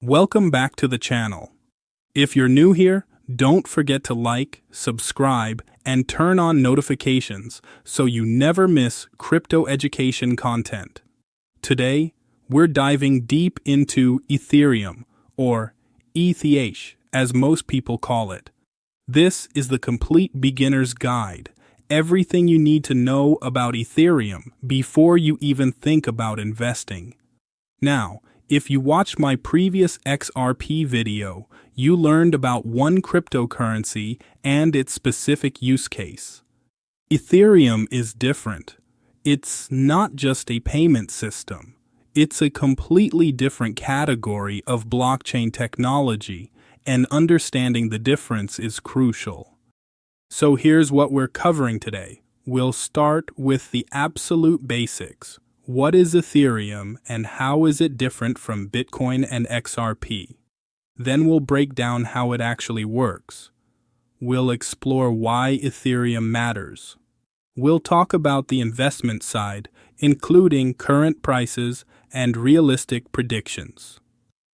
Welcome back to the channel. If you're new here, don't forget to like, subscribe, and turn on notifications so you never miss crypto education content. Today, we're diving deep into Ethereum, or ETH, as most people call it. This is the complete beginner's guide, everything you need to know about Ethereum before you even think about investing. Now, if you watched my previous XRP video, you learned about one cryptocurrency and its specific use case. Ethereum is different. It's not just a payment system. It's a completely different category of blockchain technology, and understanding the difference is crucial. So here's what we're covering today. We'll start with the absolute basics. What is Ethereum and how is it different from Bitcoin and XRP? Then we'll break down how it actually works. We'll explore why Ethereum matters. We'll talk about the investment side, including current prices and realistic predictions.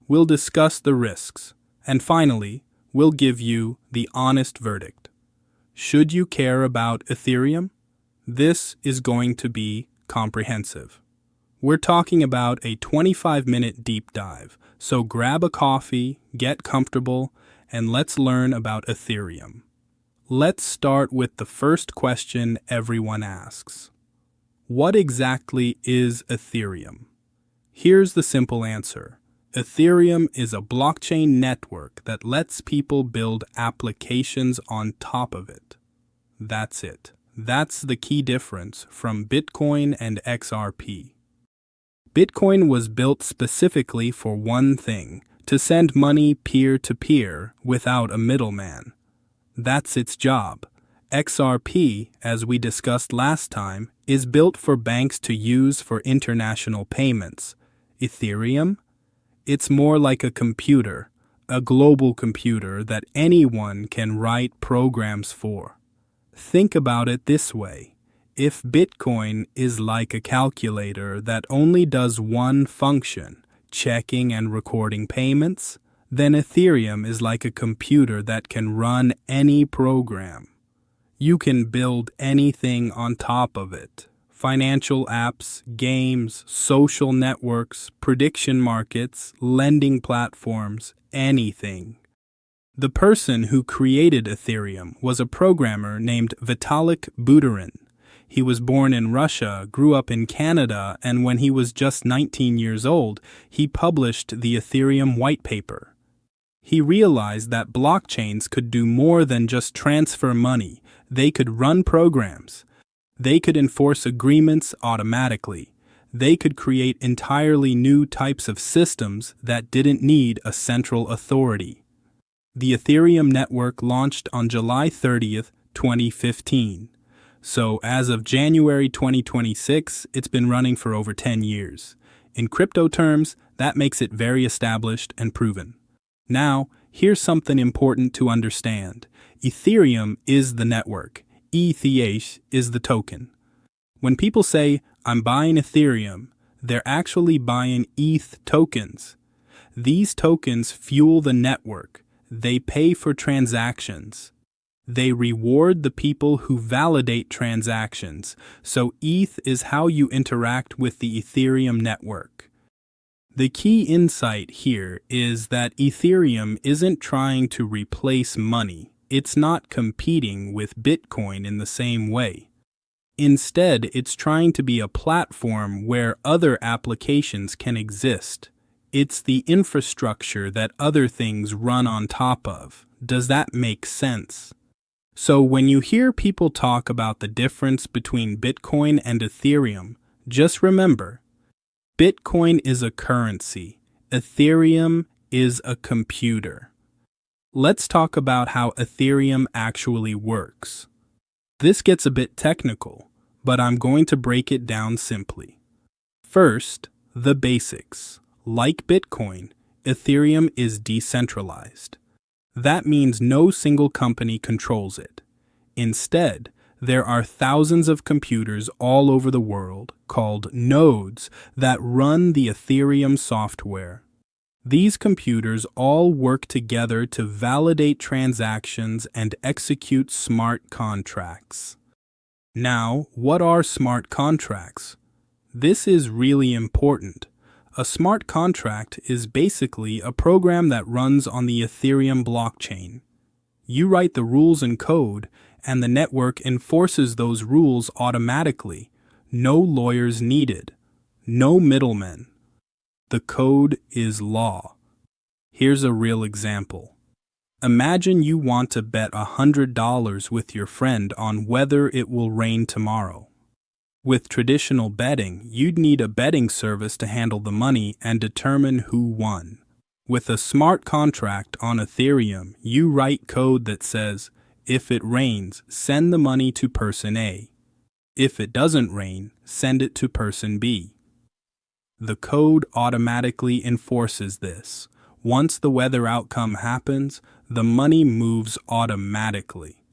We'll discuss the risks. And finally, we'll give you the honest verdict. Should you care about Ethereum? This is going to be comprehensive. We're talking about a 25-minute deep dive, so grab a coffee, get comfortable, and let's learn about Ethereum. Let's start with the first question everyone asks. What exactly is Ethereum? Here's the simple answer. Ethereum is a blockchain network that lets people build applications on top of it. That's it. That's the key difference from Bitcoin and XRP. Bitcoin was built specifically for one thing, to send money peer-to-peer without a middleman. That's its job. XRP, as we discussed last time, is built for banks to use for international payments. Ethereum? It's more like a computer, a global computer that anyone can write programs for. Think about it this way. If Bitcoin is like a calculator that only does one function, checking and recording payments, then Ethereum is like a computer that can run any program. You can build anything on top of it. Financial apps, games, social networks, prediction markets, lending platforms, anything. The person who created Ethereum was a programmer named Vitalik Buterin. He was born in Russia, grew up in Canada, and when he was just 19 years old, he published the Ethereum white paper. He realized that blockchains could do more than just transfer money. They could run programs. They could enforce agreements automatically. They could create entirely new types of systems that didn't need a central authority. The Ethereum network launched on July 30th, 2015. So as of January 2026, it's been running for over 10 years. In crypto terms, that makes it very established and proven. Now, here's something important to understand. Ethereum is the network. ETH is the token. When people say, I'm buying Ethereum, they're actually buying ETH tokens. These tokens fuel the network. They pay for transactions. They reward the people who validate transactions, so ETH is how you interact with the Ethereum network. The key insight here is that Ethereum isn't trying to replace money. It's not competing with Bitcoin in the same way. Instead, it's trying to be a platform where other applications can exist. It's the infrastructure that other things run on top of. Does that make sense? So when you hear people talk about the difference between Bitcoin and Ethereum, just remember, Bitcoin is a currency. Ethereum is a computer. Let's talk about how Ethereum actually works. This gets a bit technical, but I'm going to break it down simply. First, the basics. Like Bitcoin, Ethereum is decentralized. That means no single company controls it. Instead, there are thousands of computers all over the world called nodes that run the Ethereum software. These computers all work together to validate transactions and execute smart contracts. Now, what are smart contracts? This is really important. A smart contract is basically a program that runs on the Ethereum blockchain. You write the rules in code, and the network enforces those rules automatically. No lawyers needed. No middlemen. The code is law. Here's a real example. Imagine you want to bet $100 with your friend on whether it will rain tomorrow. With traditional betting, you'd need a betting service to handle the money and determine who won. With a smart contract on Ethereum, you write code that says, if it rains, send the money to person A. If it doesn't rain, send it to person B. The code automatically enforces this. Once the weather outcome happens, the money moves automatically.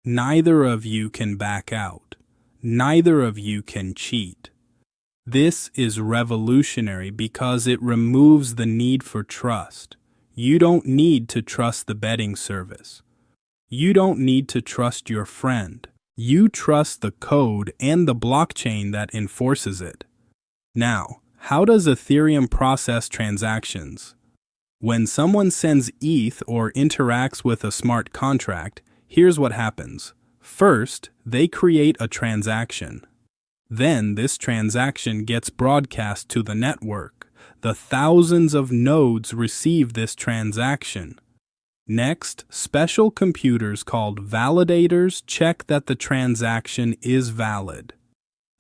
Neither of you can back out. Neither of you can cheat. This is revolutionary because it removes the need for trust. You don't need to trust the betting service. You don't need to trust your friend. You trust the code and the blockchain that enforces it. Now, how does Ethereum process transactions? When someone sends ETH or interacts with a smart contract, here's what happens. First, they create a transaction. Then this transaction gets broadcast to the network. The thousands of nodes receive this transaction. Next, special computers called validators check that the transaction is valid.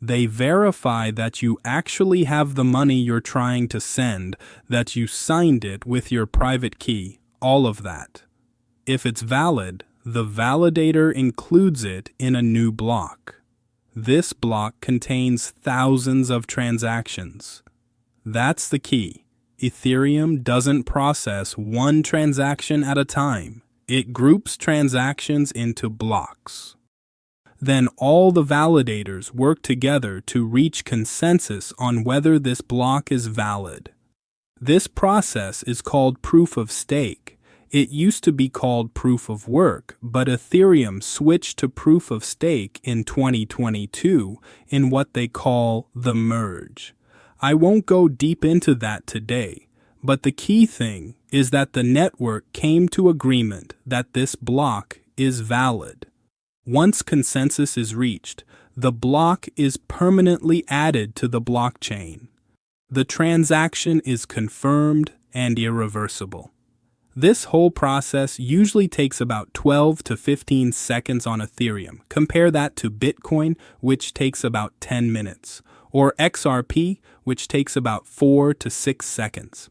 They verify that you actually have the money you're trying to send, that you signed it with your private key, all of that. If it's valid, the validator includes it in a new block. This block contains thousands of transactions. That's the key. Ethereum doesn't process one transaction at a time. It groups transactions into blocks. Then all the validators work together to reach consensus on whether this block is valid. This process is called proof of stake. It used to be called proof of work, but Ethereum switched to proof of stake in 2022 in what they call the merge. I won't go deep into that today, but the key thing is that the network came to agreement that this block is valid. Once consensus is reached, the block is permanently added to the blockchain. The transaction is confirmed and irreversible. This whole process usually takes about 12 to 15 seconds on Ethereum. Compare that to Bitcoin, which takes about 10 minutes, or XRP, which takes about 4 to 6 seconds.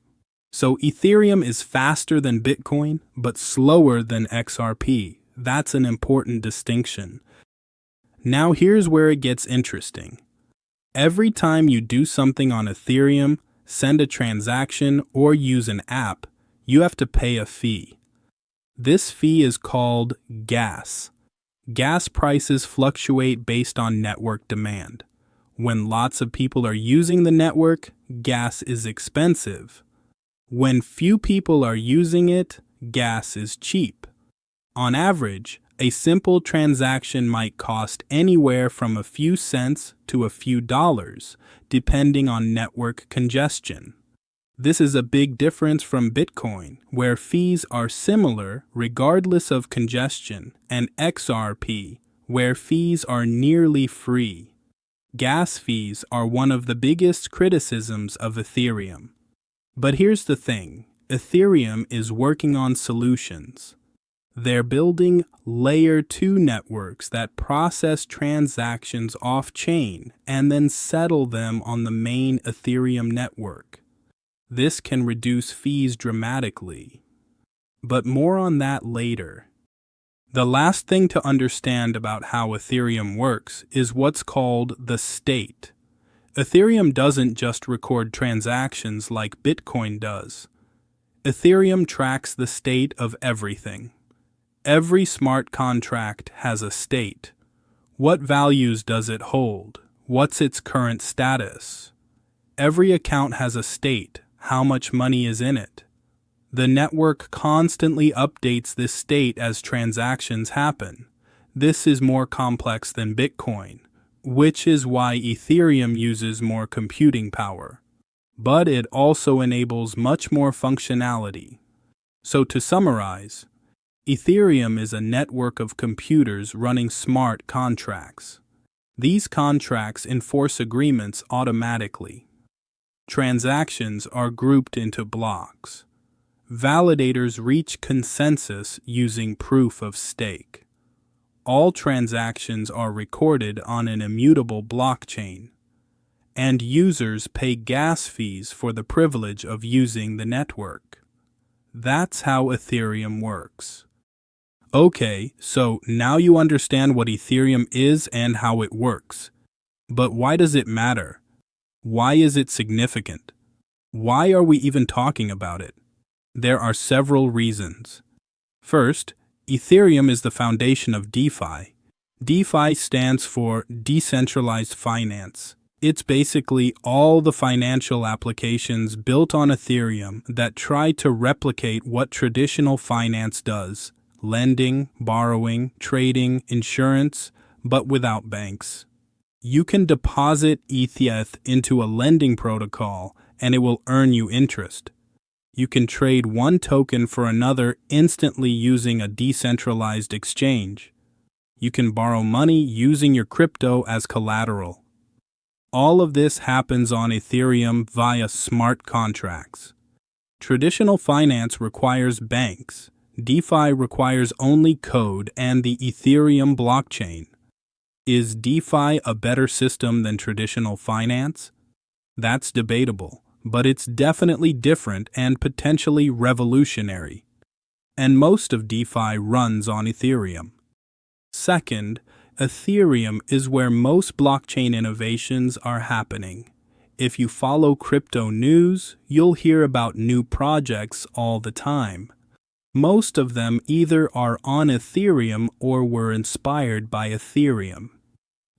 So Ethereum is faster than Bitcoin, but slower than XRP. That's an important distinction. Now here's where it gets interesting. Every time you do something on Ethereum, send a transaction, or use an app, you have to pay a fee. This fee is called gas. Gas prices fluctuate based on network demand. When lots of people are using the network, gas is expensive. When few people are using it, gas is cheap. On average, a simple transaction might cost anywhere from a few cents to a few dollars, depending on network congestion. This is a big difference from Bitcoin, where fees are similar regardless of congestion, and XRP, where fees are nearly free. Gas fees are one of the biggest criticisms of Ethereum. But here's the thing, Ethereum is working on solutions. They're building Layer 2 networks that process transactions off-chain and then settle them on the main Ethereum network. This can reduce fees dramatically. But more on that later. The last thing to understand about how Ethereum works is what's called the state. Ethereum doesn't just record transactions like Bitcoin does. Ethereum tracks the state of everything. Every smart contract has a state. What values does it hold? What's its current status? Every account has a state. how much money is in it. The network constantly updates this state as transactions happen. This is more complex than Bitcoin, which is why Ethereum uses more computing power. But it also enables much more functionality. So to summarize, Ethereum is a network of computers running smart contracts. These contracts enforce agreements automatically. Transactions are grouped into blocks. Validators reach consensus using proof of stake. All transactions are recorded on an immutable blockchain, and users pay gas fees for the privilege of using the network. That's how Ethereum works. Okay, so now you understand what Ethereum is and how it works. But why does it matter? Why is it significant? Why are we even talking about it? There are several reasons. First, Ethereum is the foundation of DeFi. DeFi stands for decentralized finance. It's basically all the financial applications built on Ethereum that try to replicate what traditional finance does: lending, borrowing, trading, insurance, but without banks. You can deposit ETH into a lending protocol and it will earn you interest. You can trade one token for another instantly using a decentralized exchange. You can borrow money using your crypto as collateral. All of this happens on Ethereum via smart contracts. Traditional finance requires banks. DeFi requires only code and the Ethereum blockchain. Is DeFi a better system than traditional finance? That's debatable, but it's definitely different and potentially revolutionary. And most of DeFi runs on Ethereum. Second, Ethereum is where most blockchain innovations are happening. If you follow crypto news, you'll hear about new projects all the time. Most of them either are on Ethereum or were inspired by Ethereum.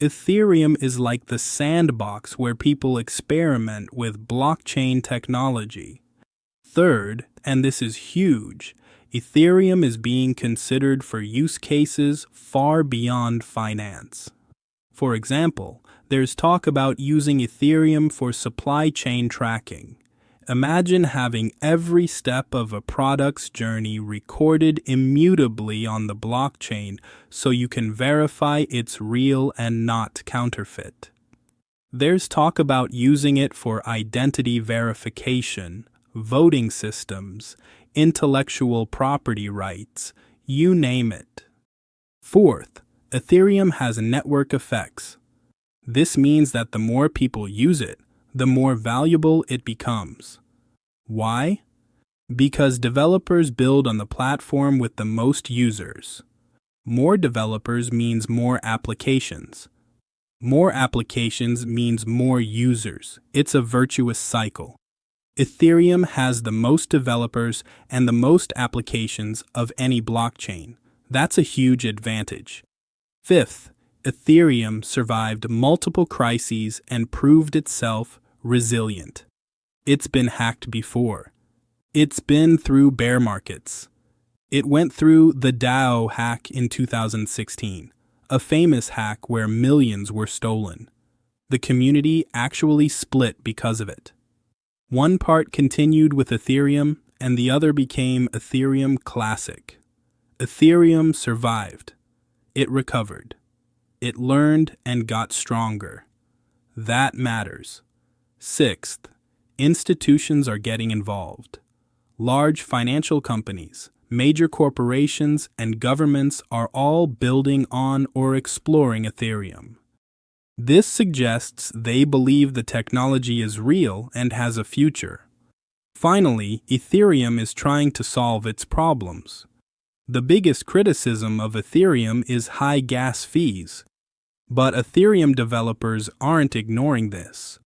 Ethereum is like the sandbox where people experiment with blockchain technology. Third, and this is huge, Ethereum is being considered for use cases far beyond finance. For example, there's talk about using Ethereum for supply chain tracking. Imagine having every step of a product's journey recorded immutably on the blockchain so you can verify it's real and not counterfeit. There's talk about using it for identity verification, voting systems, intellectual property rights, you name it. Fourth, Ethereum has network effects. This means that the more people use it, the more valuable it becomes. Why? Because developers build on the platform with the most users. More developers means more applications. More applications means more users. It's a virtuous cycle. Ethereum has the most developers and the most applications of any blockchain. That's a huge advantage. Fifth, Ethereum survived multiple crises and proved itself resilient. It's been hacked before. It's been through bear markets. It went through the DAO hack in 2016, a famous hack where millions were stolen. The community actually split because of it. One part continued with Ethereum and the other became Ethereum Classic. Ethereum survived. It recovered. It learned and got stronger. That matters. Sixth, institutions are getting involved. Large financial companies, major corporations, and governments are all building on or exploring Ethereum. This suggests they believe the technology is real and has a future. Finally, Ethereum is trying to solve its problems. The biggest criticism of Ethereum is high gas fees. But Ethereum developers aren't ignoring this.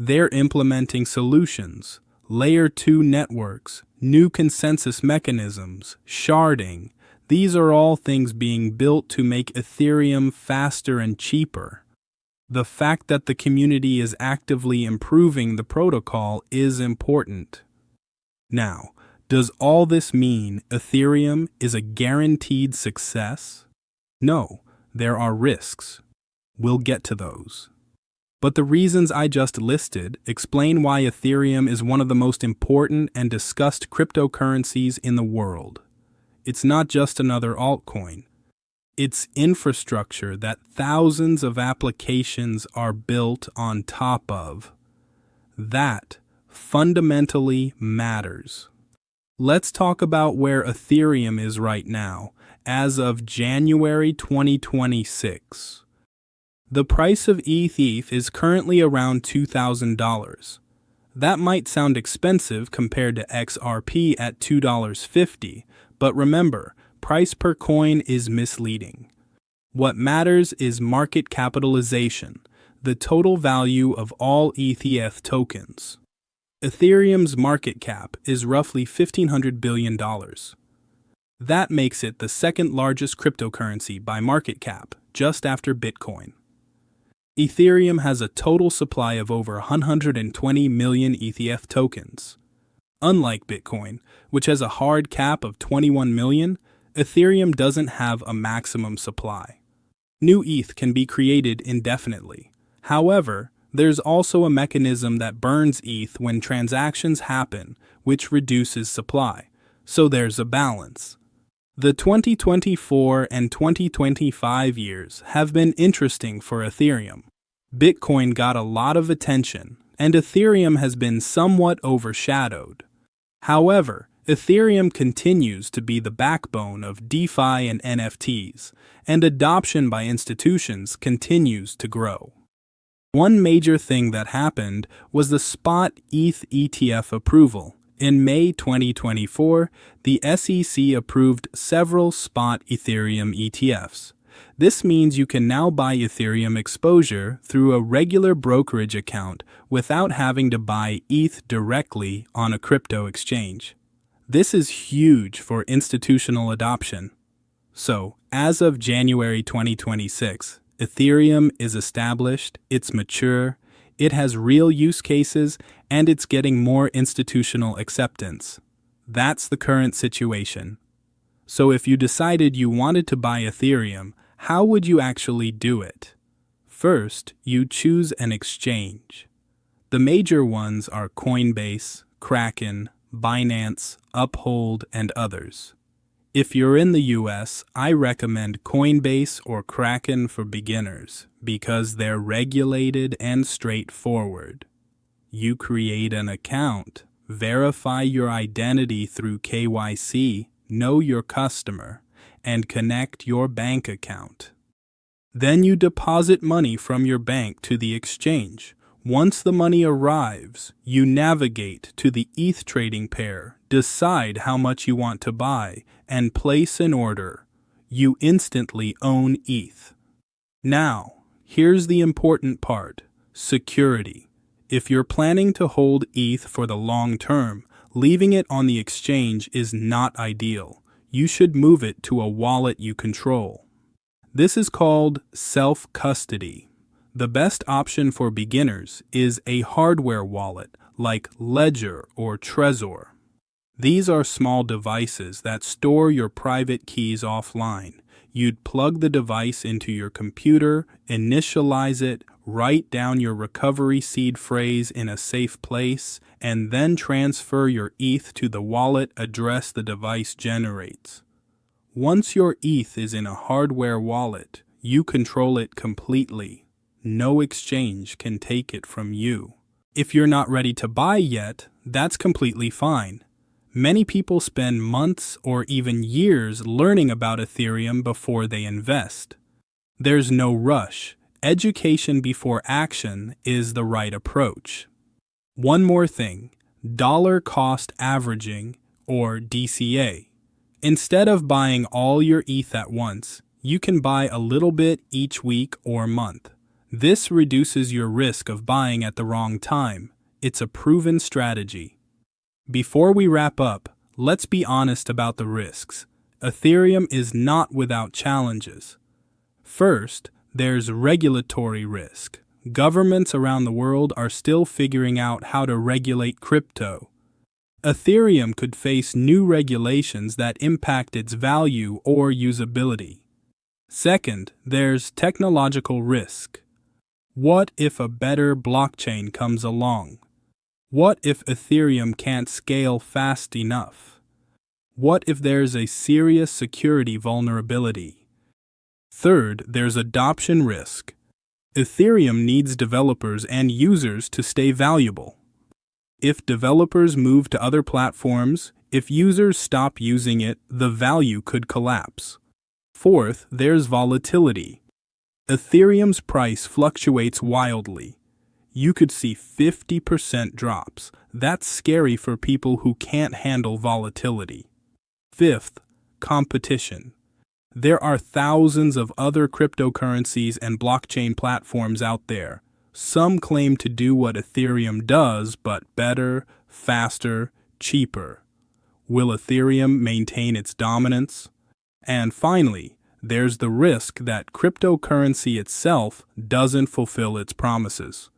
They're implementing solutions, Layer 2 networks, new consensus mechanisms, sharding. These are all things being built to make Ethereum faster and cheaper. The fact that the community is actively improving the protocol is important. Now, does all this mean Ethereum is a guaranteed success? No, there are risks. We'll get to those. But the reasons I just listed explain why Ethereum is one of the most important and discussed cryptocurrencies in the world. It's not just another altcoin. It's infrastructure that thousands of applications are built on top of. That fundamentally matters. Let's talk about where Ethereum is right now, as of January 2026. The price of ETH is currently around $2,000. That might sound expensive compared to XRP at $2.50, but remember, price per coin is misleading. What matters is market capitalization, the total value of all ETH tokens. Ethereum's market cap is roughly $1,500 billion. That makes it the second largest cryptocurrency by market cap, just after Bitcoin. Ethereum has a total supply of over 120 million ETH tokens. Unlike Bitcoin, which has a hard cap of 21 million, Ethereum doesn't have a maximum supply. New ETH can be created indefinitely. However, there's also a mechanism that burns ETH when transactions happen, which reduces supply. So there's a balance. The 2024 and 2025 years have been interesting for Ethereum. Bitcoin got a lot of attention, and Ethereum has been somewhat overshadowed. However, Ethereum continues to be the backbone of DeFi and NFTs, and adoption by institutions continues to grow. One major thing that happened was the spot ETH ETF approval. In May 2024, the SEC approved several spot Ethereum ETFs. This means you can now buy Ethereum exposure through a regular brokerage account without having to buy ETH directly on a crypto exchange. This is huge for institutional adoption. So, as of January 2026, Ethereum is established, it's mature, it has real use cases, and it's getting more institutional acceptance. That's the current situation. So if you decided you wanted to buy Ethereum, how would you actually do it? First, you choose an exchange. The major ones are Coinbase, Kraken, Binance, Uphold, and others. If you're in the US, I recommend Coinbase or Kraken for beginners because they're regulated and straightforward. You create an account, verify your identity through KYC, know your customer, and connect your bank account. Then you deposit money from your bank to the exchange. Once the money arrives, you navigate to the ETH trading pair, decide how much you want to buy, and place an order. You instantly own ETH. Now, here's the important part: security. If you're planning to hold ETH for the long term, leaving it on the exchange is not ideal. You should move it to a wallet you control. This is called self-custody. The best option for beginners is a hardware wallet like Ledger or Trezor. These are small devices that store your private keys offline. You'd plug the device into your computer, initialize it, write down your recovery seed phrase in a safe place, and then transfer your ETH to the wallet address the device generates. Once your ETH is in a hardware wallet, you control it completely. No exchange can take it from you. If you're not ready to buy yet, that's completely fine. Many people spend months or even years learning about Ethereum before they invest. There's no rush. Education before action is the right approach. One more thing: dollar cost averaging, or DCA. Instead of buying all your ETH at once, you can buy a little bit each week or month. This reduces your risk of buying at the wrong time. It's a proven strategy. Before we wrap up, let's be honest about the risks. Ethereum is not without challenges. First, there's regulatory risk. governments around the world are still figuring out how to regulate crypto. Ethereum could face new regulations that impact its value or usability. Second, there's technological risk. What if a better blockchain comes along? What if Ethereum can't scale fast enough? What if there's a serious security vulnerability? Third, there's adoption risk. Ethereum needs developers and users to stay valuable. If developers move to other platforms, if users stop using it, the value could collapse. Fourth, there's volatility. Ethereum's price fluctuates wildly. You could see 50% drops. That's scary for people who can't handle volatility. Fifth, competition. There are thousands of other cryptocurrencies and blockchain platforms out there. Some claim to do what Ethereum does, but better, faster, cheaper. Will Ethereum maintain its dominance? And finally, there's the risk that cryptocurrency itself doesn't fulfill its promises.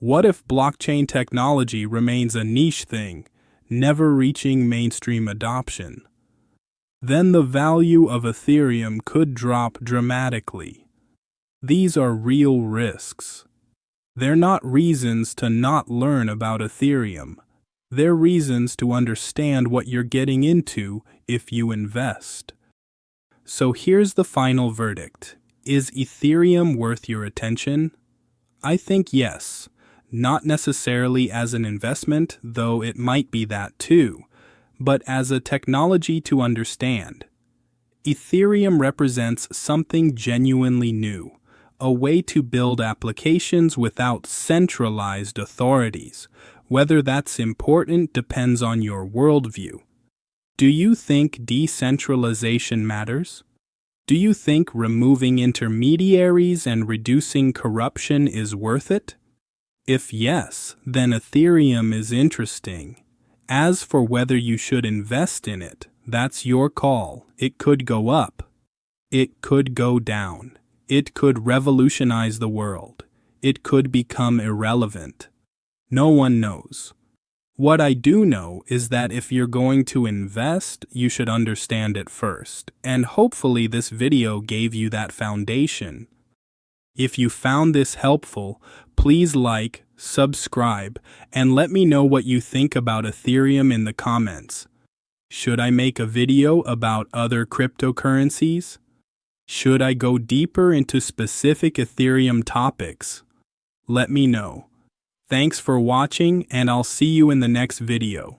What if blockchain technology remains a niche thing, never reaching mainstream adoption? Then the value of Ethereum could drop dramatically. These are real risks. They're not reasons to not learn about Ethereum. They're reasons to understand what you're getting into if you invest. So here's the final verdict. Is Ethereum worth your attention? I think yes. Not necessarily as an investment, though it might be that too, but as a technology to understand. Ethereum represents something genuinely new, a way to build applications without centralized authorities. Whether that's important depends on your worldview. Do you think decentralization matters? Do you think removing intermediaries and reducing corruption is worth it? If yes, then Ethereum is interesting. As for whether you should invest in it, that's your call. It could go up. It could go down. It could revolutionize the world. It could become irrelevant. No one knows. What I do know is that if you're going to invest, you should understand it first, and hopefully this video gave you that foundation. If you found this helpful, please like, subscribe, and let me know what you think about Ethereum in the comments. Should I make a video about other cryptocurrencies? Should I go deeper into specific Ethereum topics? Let me know. Thanks for watching, and I'll see you in the next video.